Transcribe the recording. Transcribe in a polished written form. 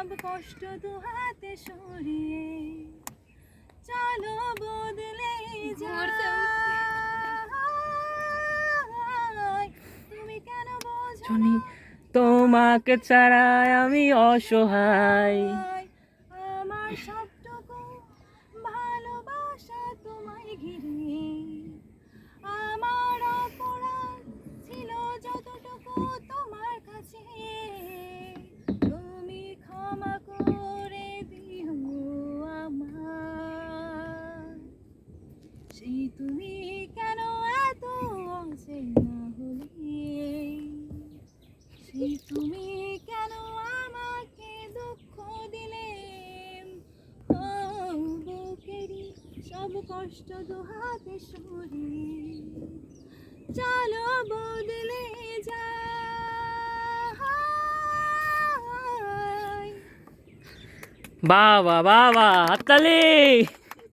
সব কষ্ট দুহাতে সরিয়ে চলো বদলে যাই। তুমি কেন বোঝো না তোমাকে ছাড়া আমি অসহায়। আমার সবটুকু ভালোবাসা তোমায় ঘিরে, আমার অপরাধ ছিল যতটুকু তোমার কাছে, তুমি ক্ষমা করে দিও আমার। সেই তুমি কেন এত অচেনা হলে, সেই তুমি কেন আমাকে দুঃখ দিলে, ও বুকেরই সব কষ্ট দুহাতে সরিয়ে চলো বদলে যাই। বাবা বাবা হাততালি।